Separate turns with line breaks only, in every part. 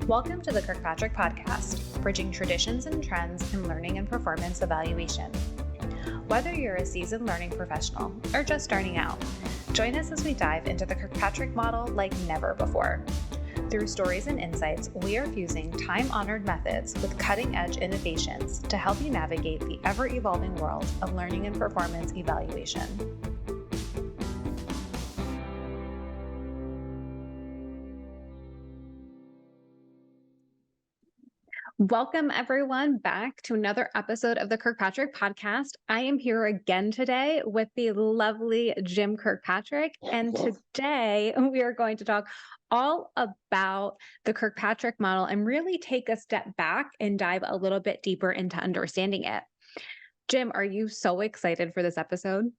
Welcome to the Kirkpatrick Podcast, bridging traditions and trends in learning and performance evaluation. Whether you're a seasoned learning professional or just starting out, join us as we dive into the Kirkpatrick Model like never before. Through stories and insights, we are fusing time-honored methods with cutting-edge innovations to help you navigate the ever-evolving world of learning and performance evaluation. Welcome, everyone, back to another episode of the Kirkpatrick Podcast. I am here again today with the lovely Jim Kirkpatrick, and today we are going to talk all about the Kirkpatrick model and really take a step back and dive a little bit deeper into understanding it. Jim, are you so excited for this episode?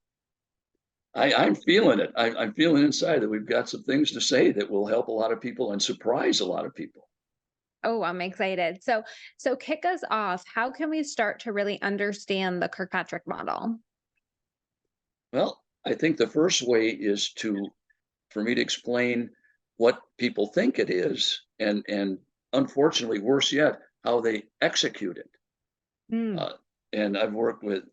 I'm feeling it. I'm feeling inside that we've got some things to say that will help a lot of people and surprise a lot of people.
Oh, I'm excited. So kick us off. How can we start to really understand the Kirkpatrick model?
Well, I think the first way is for me to explain what people think it is, and unfortunately, worse yet, how they execute it. And I've worked with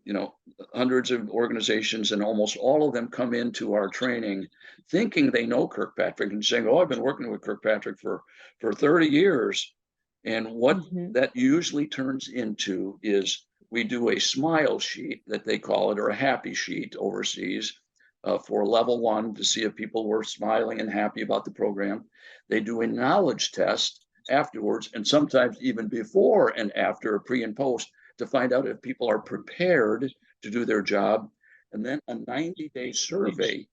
hundreds of organizations, and almost all of them come into our training thinking they know Kirkpatrick and saying, "Oh, I've been working with Kirkpatrick for 30 years." And what that usually turns into is we do a smile sheet that they call it, or a happy sheet overseas, for level one to see if people were smiling and happy about the program. They do a knowledge test afterwards, and sometimes even before and after, pre and post, to find out if people are prepared to do their job. And then a 90-day survey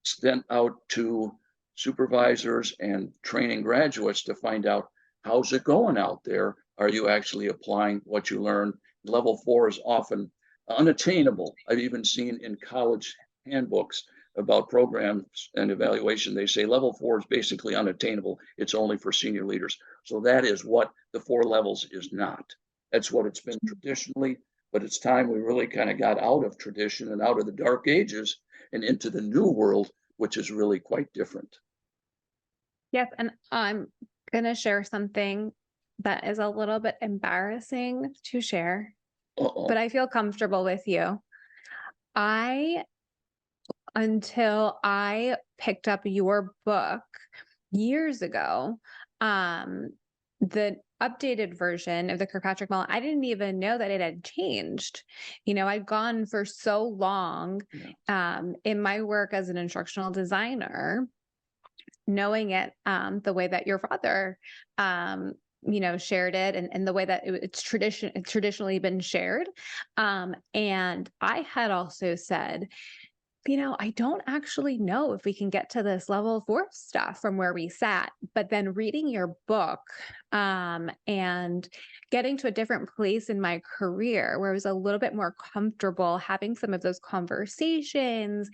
sent out to supervisors and training graduates to find out, how's it going out there? Are you actually applying what you learned? Level 4 is often unattainable. I've even seen in college handbooks about programs and evaluation, they say level 4 is basically unattainable. It's only for senior leaders. So that is what the 4 levels is not. That's what it's been traditionally, but it's time we really kind of got out of tradition and out of the dark ages and into the new world, which is really quite different.
Yes, and I'm going to share something that is a little bit embarrassing to share, but I feel comfortable with you. Until I picked up your book years ago, the updated version of the Kirkpatrick model, I didn't even know that it had changed. I'd gone for so long in my work as an instructional designer, knowing it the way that your father shared it, and the way that it's traditionally been shared. And I had also said, I don't actually know if we can get to this level 4 stuff from where we sat. But then reading your book and getting to a different place in my career where I was a little bit more comfortable having some of those conversations,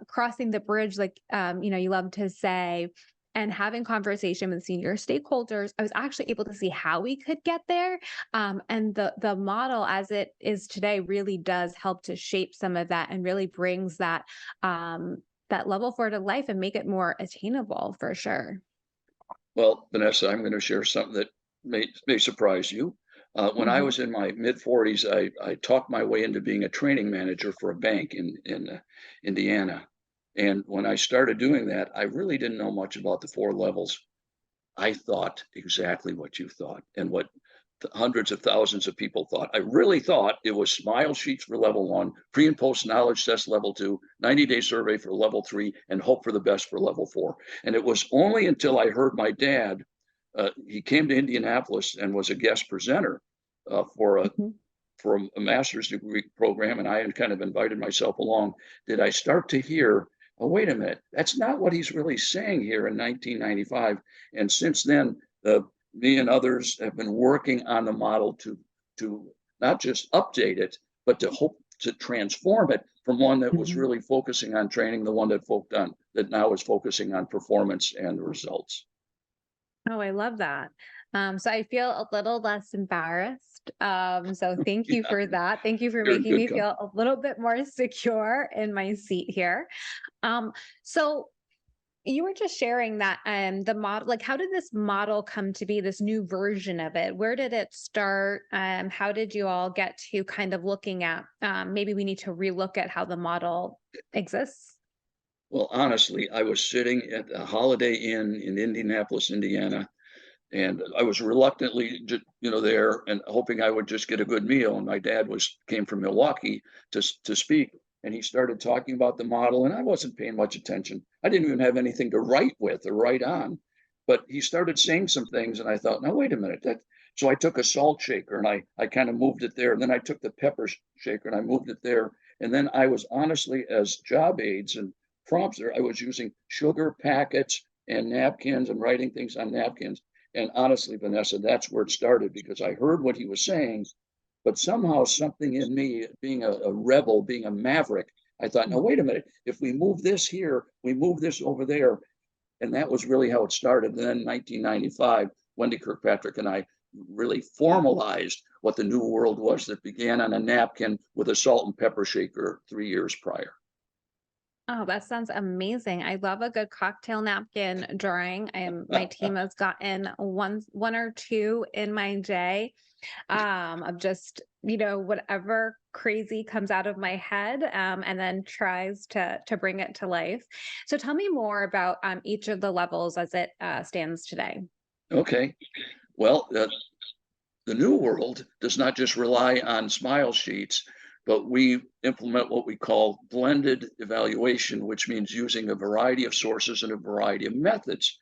crossing the bridge, like, you love to say, and having conversation with senior stakeholders, I was actually able to see how we could get there. And the model as it is today really does help to shape some of that and really brings that level 4 to life and make it more attainable for sure.
Well, Vanessa, I'm going to share something that may surprise you. When I was in my mid-40s, I talked my way into being a training manager for a bank in Indiana. And when I started doing that, I really didn't know much about the 4 levels. I thought exactly what you thought and what hundreds of thousands of people thought. I really thought it was smile sheets for level 1, pre and post knowledge test level 2, 90-day survey for level 3, and hope for the best for level 4. And it was only until I heard my dad, he came to Indianapolis and was a guest presenter for a master's degree program, and I had kind of invited myself along, did I start to hear, oh, wait a minute, that's not what he's really saying here in 1995. And since then, me and others have been working on the model to not just update it, but to hope to transform it from one that was really focusing on training, the one that now is focusing on performance and results.
Oh, I love that. So I feel a little less embarrassed. So thank you for that. Thank you for making me feel a little bit more secure in my seat here. So you were just sharing that the model, like how did this model come to be, this new version of it? Where did it start? How did you all get to kind of looking at maybe we need to relook at how the model exists?
Well, honestly, I was sitting at a Holiday Inn in Indianapolis, Indiana, and I was reluctantly, there and hoping I would just get a good meal. And my dad came from Milwaukee to speak, and he started talking about the model, and I wasn't paying much attention. I didn't even have anything to write with or write on, but he started saying some things, and I thought, now wait a minute, that. So I took a salt shaker and I kind of moved it there, and then I took the pepper shaker and I moved it there, and then I was honestly, as job aids and prompts there, I was using sugar packets and napkins and writing things on napkins. And honestly, Vanessa, that's where it started, because I heard what he was saying, but somehow something in me, being a rebel, being a maverick, I thought, no, wait a minute. If we move this here, we move this over there. And that was really how it started. And then in 1995, Wendy Kirkpatrick and I really formalized what the new world was, that began on a napkin with a salt and pepper shaker 3 years prior.
Oh, that sounds amazing. I love a good cocktail napkin drawing. My team has gotten one or two in my day, of just, whatever crazy comes out of my head, and then tries to bring it to life. So tell me more about each of the levels as it stands today.
Okay. Well, the new world does not just rely on smile sheets, but we implement what we call blended evaluation, which means using a variety of sources and a variety of methods.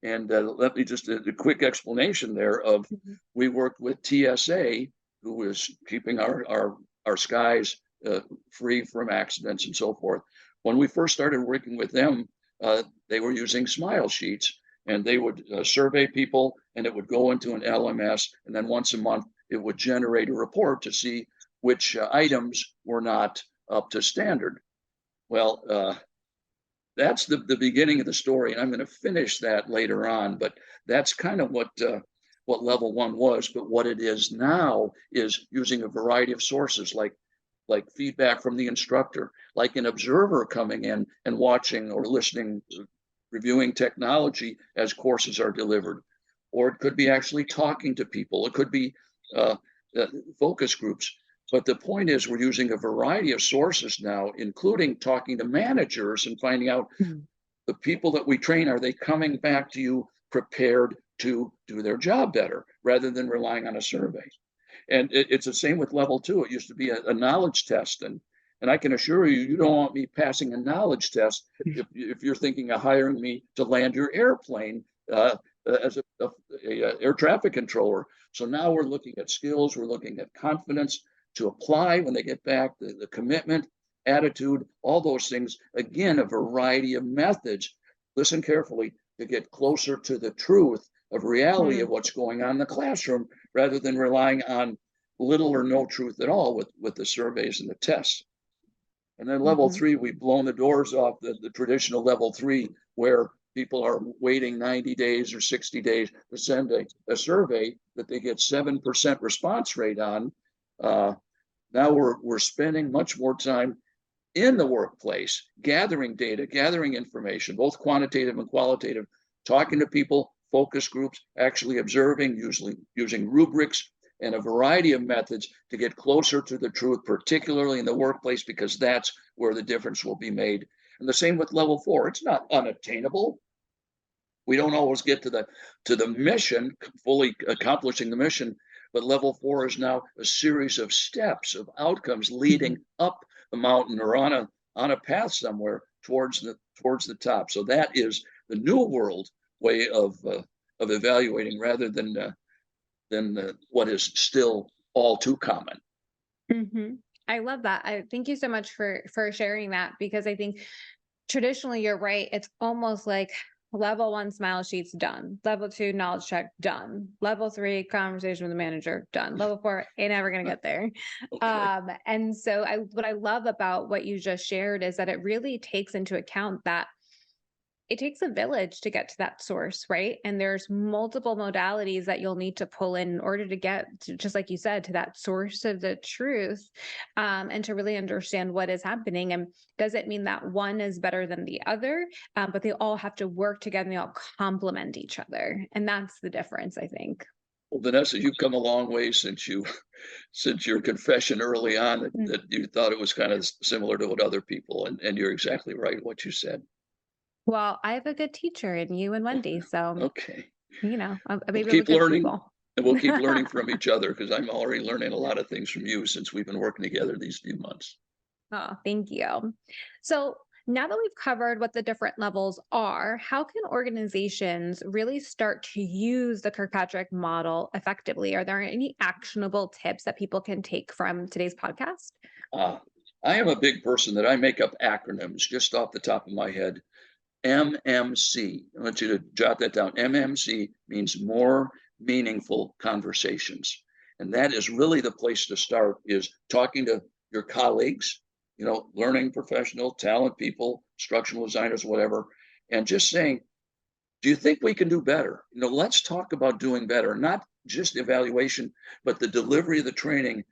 And let me just a quick explanation there of,
Mhm.
we worked with TSA, who is keeping our skies free from accidents and so forth. When we first started working with them, they were using smile sheets, and they would survey people, and it would go into an LMS, and then once a month it would generate a report to see which items were not up to standard. Well, that's the beginning of the story, and I'm going to finish that later on. But that's kind of what level one was. But what it is now is using a variety of sources, like feedback from the instructor, like an observer coming in and watching or listening, reviewing technology as courses are delivered, or it could be actually talking to people. It could be uh, focus groups. But the point is, we're using a variety of sources now, including talking to managers and finding out,
Mhm.
the people that we train, are they coming back to you prepared to do their job better, rather than relying on a survey. And it's the same with level two. It used to be a knowledge test. And I can assure you, you don't want me passing a knowledge test if you're thinking of hiring me to land your airplane as a air traffic controller. So now we're looking at skills, we're looking at confidence to apply when they get back, the commitment, attitude, all those things. Again, a variety of methods. Listen carefully, to get closer to the truth of reality of
Mhm.
what's going on in the classroom, rather than relying on little or no truth at all with the surveys and the tests. And then level
Mhm.
three, we've blown the doors off the traditional level three, where people are waiting 90 days or 60 days to send a survey that they get 7% response rate on. Now we're spending much more time in the workplace, gathering data, gathering information, both quantitative and qualitative, talking to people, focus groups, actually observing, usually using rubrics and a variety of methods to get closer to the truth, particularly in the workplace, because that's where the difference will be made. And the same with level four. It's not unattainable. We don't always get to the mission, fully accomplishing the mission, but level four is now a series of steps, of outcomes leading
Mhm.
up the mountain, or on a path somewhere towards the top. So that is the new world way of evaluating, rather than what is still all too common.
Mhm. I love that. I thank you so much for sharing that, because I think traditionally you're right. It's almost like level one smile sheets done, level two knowledge check done, level three conversation with the manager done, level four ain't never gonna get there.
Okay.
And so what I love about what you just shared is that it really takes into account that it takes a village to get to that source, right? And there's multiple modalities that you'll need to pull in order to get to, just like you said, to that source of the truth, and to really understand what is happening. And does it mean that one is better than the other? But they all have to work together and they all complement each other. And that's the difference, I think.
Well, Vanessa, you've come a long way since since your confession early on
Mm.
that you thought it was kind of similar to what other people, and you're exactly right what you said.
Well, I have a good teacher in you and Wendy. So,
Okay.
maybe
We'll
we're
keep
good
learning
people.
and we'll keep learning from each other because I'm already learning a lot of things from you since we've been working together these few months.
Oh, thank you. So now that we've covered what the different levels are, how can organizations really start to use the Kirkpatrick model effectively? Are there any actionable tips that people can take from today's podcast?
Uh, I am a big person that I make up acronyms just off the top of my head. MMC. I want you to jot that down. MMC means more meaningful conversations. And that is really the place to start is talking to your colleagues, learning professional, talent people, instructional designers, whatever, and just saying, do you think we can do better? Let's talk about doing better, not just evaluation, but the delivery of the training.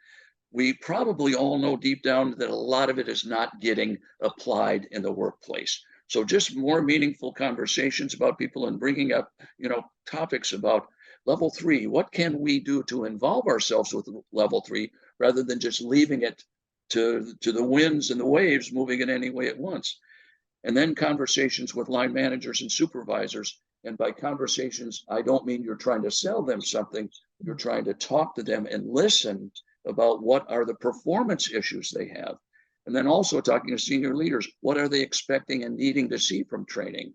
We probably all know deep down that a lot of it is not getting applied in the workplace. So just more meaningful conversations about people and bringing up, topics about level 3. What can we do to involve ourselves with level 3 rather than just leaving it to the winds and the waves moving in any way at once? And then conversations with line managers and supervisors. And by conversations, I don't mean you're trying to sell them something. You're trying to talk to them and listen about what are the performance issues they have. And then also talking to senior leaders, what are they expecting and needing to see from training?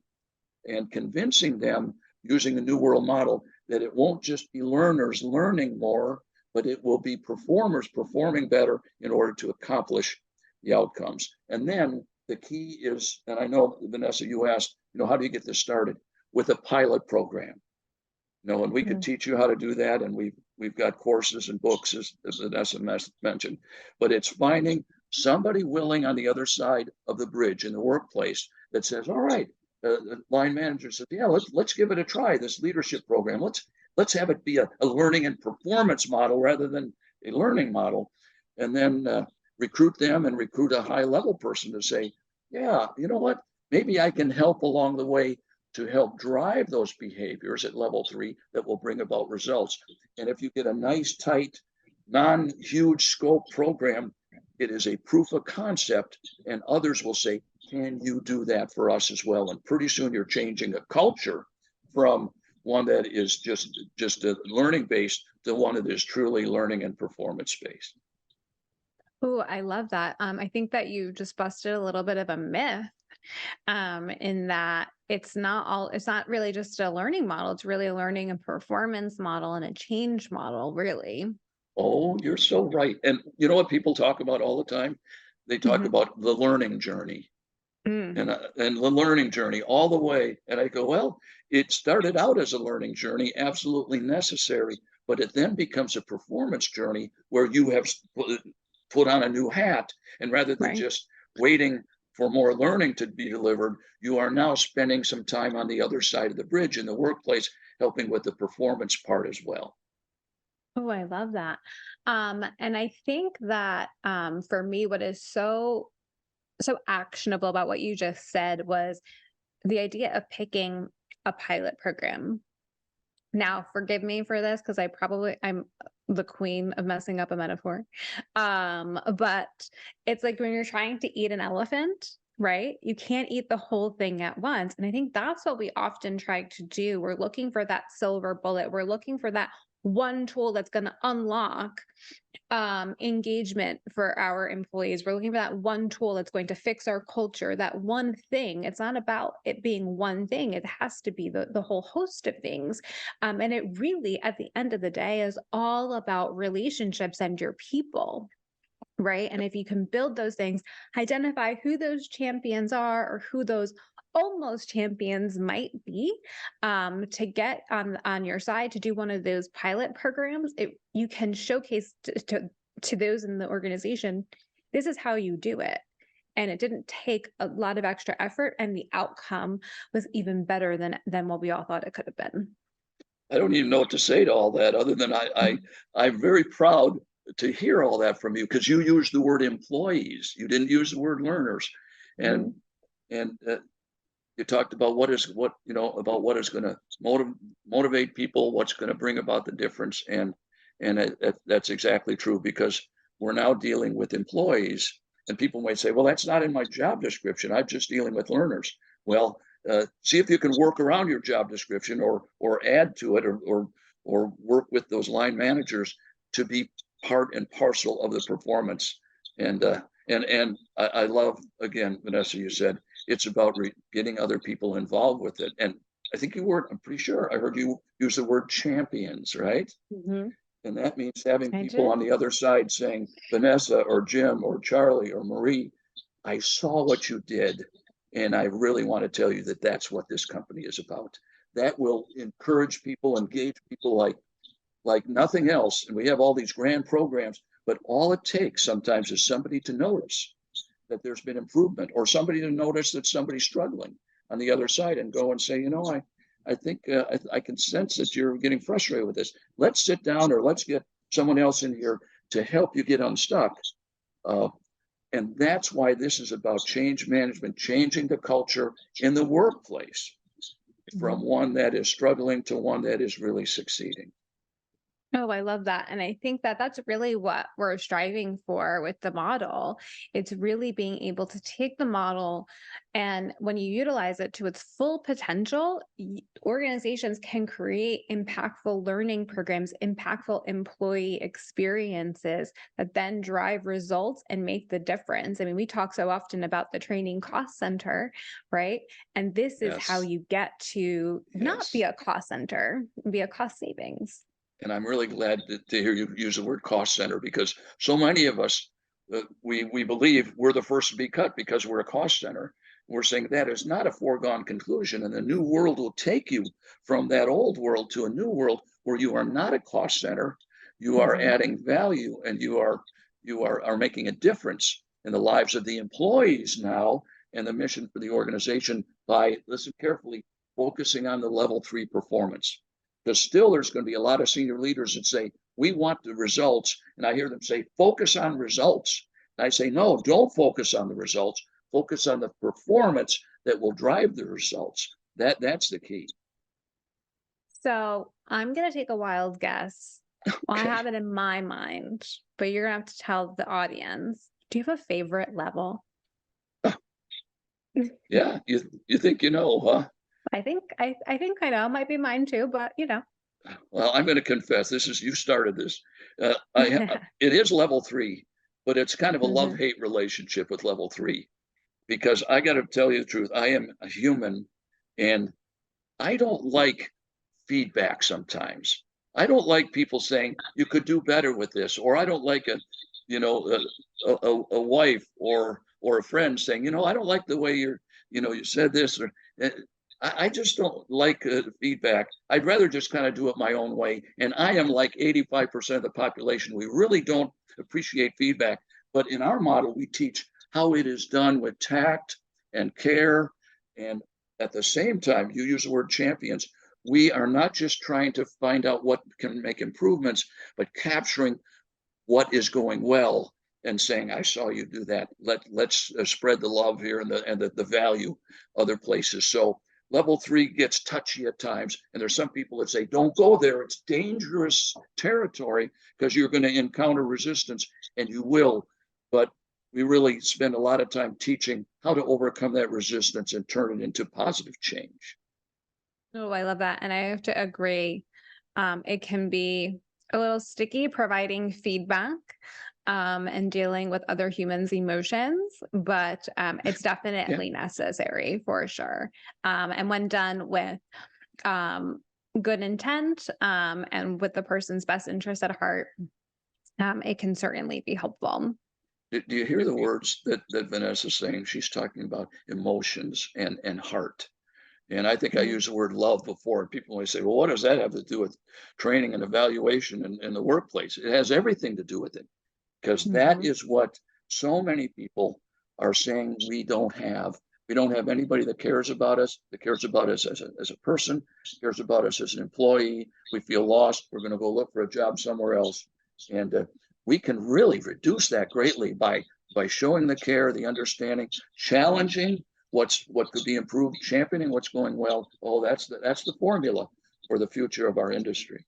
And convincing them using the New World model that it won't just be learners learning more, but it will be performers performing better in order to accomplish the outcomes. And then the key is, and I know, Vanessa, you asked, how do you get this started? With a pilot program. And we could
Mm.
teach you how to do that. And we've got courses and books, as Vanessa mentioned. But it's finding somebody willing on the other side of the bridge in the workplace that says, all right, the line manager says, yeah, let's give it a try, this leadership program. Let's have it be a learning and performance model rather than a learning model. And then recruit them and recruit a high level person to say, yeah, you know what? Maybe I can help along the way to help drive those behaviors at level 3 that will bring about results. And if you get a nice, tight, non-huge scope program, it is a proof of concept, and others will say, can you do that for us as well? And pretty soon you're changing a culture from one that is just a learning based to one that is truly learning and performance based.
Oh, I love that. I think that you just busted a little bit of a myth, in that it's not really just a learning model. It's really a learning and performance model and a change model, really.
Oh, you're so right. And you know what people talk about all the time? They talk
Mhm.
about the learning journey
Mm,
and the learning journey all the way. And I go, well, it started out as a learning journey, absolutely necessary, but it then becomes a performance journey where you have put on a new hat. And rather than
right.
just waiting for more learning to be delivered, you are now spending some time on the other side of the bridge in the workplace, helping with the performance part as well.
Oh, I love that. And I think that, for me, what is so actionable about what you just said was the idea of picking a pilot program. Now, forgive me for this because I'm the queen of messing up a metaphor. But it's like when you're trying to eat an elephant, right? You can't eat the whole thing at once. And I think that's what we often try to do. We're looking for that silver bullet. We're looking for that one tool that's going to unlock engagement for our employees. We're looking for that one tool that's going to fix our culture, that one thing. It's not about it being one thing. It has to be the whole host of things. And it really, at the end of the day, is all about relationships and your people. Right. And if you can build those things, identify who those champions are or who those almost champions might be, to get on your side to do one of those pilot programs, you can showcase to those in the organization, this is how you do it. and it didn't take a lot of extra effort, and the outcome was even better than what we all thought it could have been.
I don't even know what to say to all that other than I'm very proud to hear all that from you, because you used the word employees. You didn't use the word learners. And you talked about what is going to motivate people, what's going to bring about the difference. And that's exactly true, because we're now dealing with employees, and people might say, well, that's not in my job description. I'm just dealing with learners. Well, see if you can work around your job description, or add to it, or work with those line managers to be part and parcel of the performance. And I love, again, Vanessa, you said it's about getting other people involved with it. And I think I'm pretty sure I heard you use the word champions, right?
Mm-hmm.
And that means having people on the other side saying, Vanessa or Jim or Charlie or Marie, I saw what you did, and I really want to tell you that that's what this company is about. That will encourage people, engage people like nothing else. And we have all these grand programs, but all it takes sometimes is somebody to notice that there's been improvement, or somebody to notice that somebody's struggling on the other side, and go and say, I think I can sense that you're getting frustrated with this. Let's sit down, or let's get someone else in here to help you get unstuck. And that's why this is about change management, changing the culture in the workplace from one that is struggling to one that is really succeeding.
Oh, I love that. And I think that that's really what we're striving for with the model. It's really being able to take the model, and when you utilize it to its full potential, organizations can create impactful learning programs, impactful employee experiences that then drive results and make the difference. I mean, we talk so often about the training cost center, right? And this is how you get to not be a cost center, be a cost savings.
And I'm really glad to hear you use the word cost center, because so many of us, we believe we're the first to be cut because we're a cost center. We're saying that is not a foregone conclusion, and the new world will take you from that old world to a new world where you are not a cost center. You are adding value, and you are making a difference in the lives of the employees now, and the mission for the organization, by, listen carefully, focusing on the level 3 performance. Because still there's going to be a lot of senior leaders that say, we want the results. And I hear them say, focus on results. And I say, no, don't focus on the results. Focus on the performance that will drive the results. That's the key.
So I'm going to take a wild guess. Well, I
Okay.
have it in my mind, but you're going to have to tell the audience. Do you have a favorite level?
Yeah, you think you know, huh?
I think I know. Might be mine too, but
Well, I'm going to confess, you started this. It is level 3, but it's kind of a love-hate relationship with level 3, because I got to tell you the truth. I am a human, and I don't like feedback sometimes. I don't like people saying you could do better with this, or I don't like a wife or a friend saying, I don't like the way you said this, or I just don't like feedback. I'd rather just kind of do it my own way. And I am like 85% of the population. We really don't appreciate feedback. But in our model, we teach how it is done with tact and care. And at the same time, you use the word champions. We are not just trying to find out what can make improvements, but capturing what is going well and saying, I saw you do that. Let's spread the love here, and the value other places. So level 3 gets touchy at times. And there's some people that say, don't go there. It's dangerous territory, because you're going to encounter resistance, and you will. But we really spend a lot of time teaching how to overcome that resistance and turn it into positive change.
Oh, I love that. And I have to agree. It can be a little sticky providing feedback and dealing with other humans' emotions, but it's definitely necessary for sure. And when done with good intent and with the person's best interest at heart, it can certainly be helpful.
Do you hear the words that Vanessa's saying? She's talking about emotions and heart. And I think I used the word love before, and people always say, well, what does that have to do with training and evaluation in the workplace? It has everything to do with it, because that is what so many people are saying we don't have. We don't have anybody that cares about us, as a person, cares about us as an employee. We feel lost. We're going to go look for a job somewhere else. And we can really reduce that greatly by showing the care, the understanding, challenging what could be improved, championing what's going well. Oh, that's the formula for the future of our industry.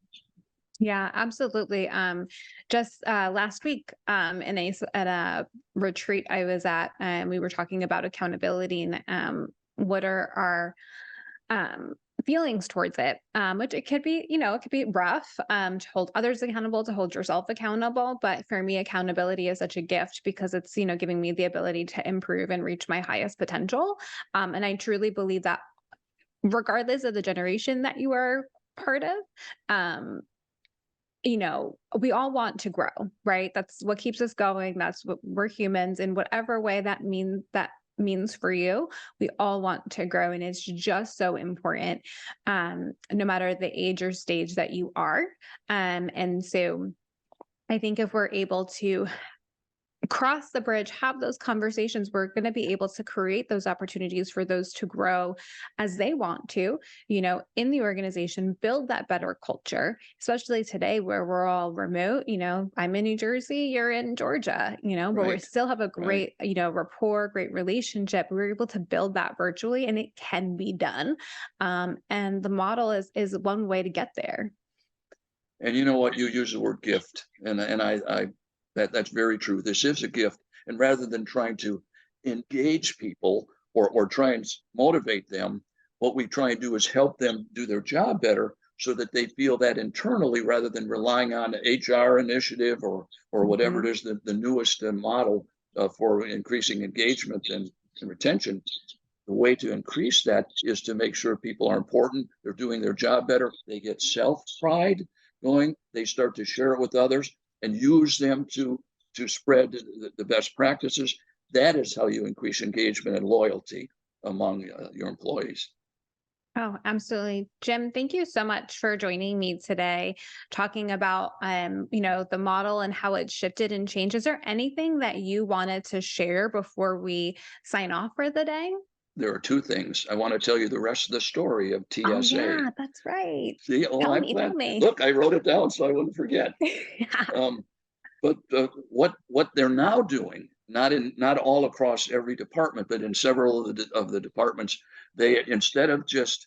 Yeah, absolutely. Just last week, at a retreat I was at, we were talking about accountability and what are our um, feelings towards it. Which it could be, it could be rough to hold others accountable, to hold yourself accountable. But for me, accountability is such a gift because it's giving me the ability to improve and reach my highest potential. And I truly believe that regardless of the generation that you are part of. Um, we all want to grow, right? That's what keeps us going. That's what we're humans in whatever way that means for you. We all want to grow. And it's just so important, no matter the age or stage that you are. And so I think if we're able to cross the bridge, have those conversations, we're going to be able to create those opportunities for those to grow as they want to, in the organization, build that better culture, especially today where we're all remote. I'm in New Jersey, you're in Georgia, but we
Right,
still have a
right.
great, rapport, great relationship. We're able to build that virtually and it can be done. And the model is one way to get there.
And you know what? You use the word gift, and I that's very true. This is a gift, and rather than trying to engage people or try and motivate them, what we try and do is help them do their job better, so that they feel that internally, rather than relying on HR initiative or whatever
Mhm.
it is, the newest model for increasing engagement and retention. The way to increase that is to make sure people are important, they're doing their job better, they get self pride going, they start to share it with others and use them to spread the best practices. That is how you increase engagement and loyalty among your employees.
Oh, absolutely. Jim, thank you so much for joining me today, talking about the model and how it shifted and changed. Is there anything that you wanted to share before we sign off for the day?
There are two things. I want to tell you the rest of the story of
Oh
TSA.
yeah, that's right.
See, oh,
Tell
I
me, tell
plan.
me.
Look, I wrote it down so I wouldn't forget. Um, but what they're now doing, not all across every department, but in several of the departments, they, instead of just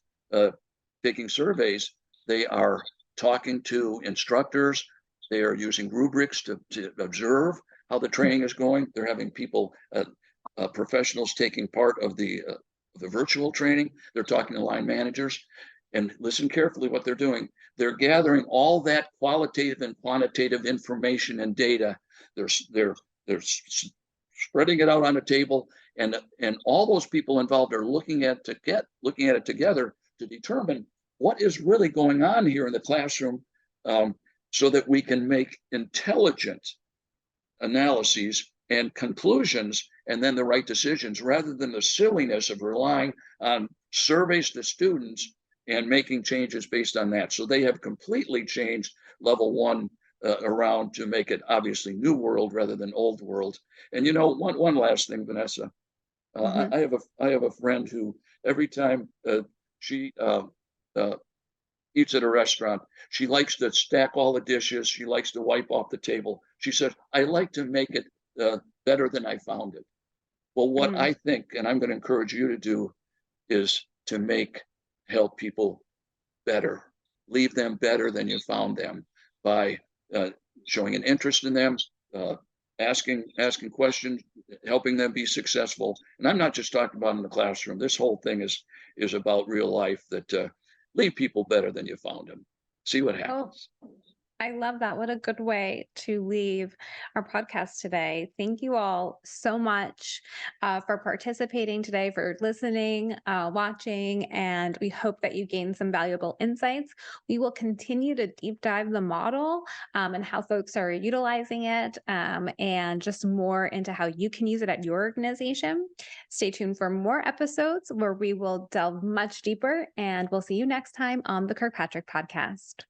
taking surveys, they are talking to instructors. They are using rubrics to observe how the training is going. They're having people, professionals, taking part of the virtual training. They're talking to line managers, and listen carefully what they're doing. They're gathering all that qualitative and quantitative information and data. They're spreading it out on a table, and all those people involved are looking at it together to determine what is really going on here in the classroom, um, so that we can make intelligent analyses and conclusions, and then the right decisions, rather than the silliness of relying on surveys to students and making changes based on that. So they have completely changed level one around to make it obviously new world rather than old world. And one last thing, Vanessa.
Mhm.
I have a friend who, every time she uh, eats at a restaurant, she likes to stack all the dishes. She likes to wipe off the table. She said, I like to make it better than I found it. Well, what
Mm.
I think, and I'm going to encourage you to do, is to help people better, leave them better than you found them, by uh, showing an interest in them, uh, asking questions, helping them be successful. And I'm not just talking about in the classroom. This whole thing is about real life, that leave people better than you found them. See what
Oh,
happens.
I love that. What a good way to leave our podcast today. Thank you all so much for participating today, for listening, watching, and we hope that you gained some valuable insights. We will continue to deep dive the model and how folks are utilizing it, and just more into how you can use it at your organization. Stay tuned for more episodes where we will delve much deeper, and we'll see you next time on the Kirkpatrick Podcast.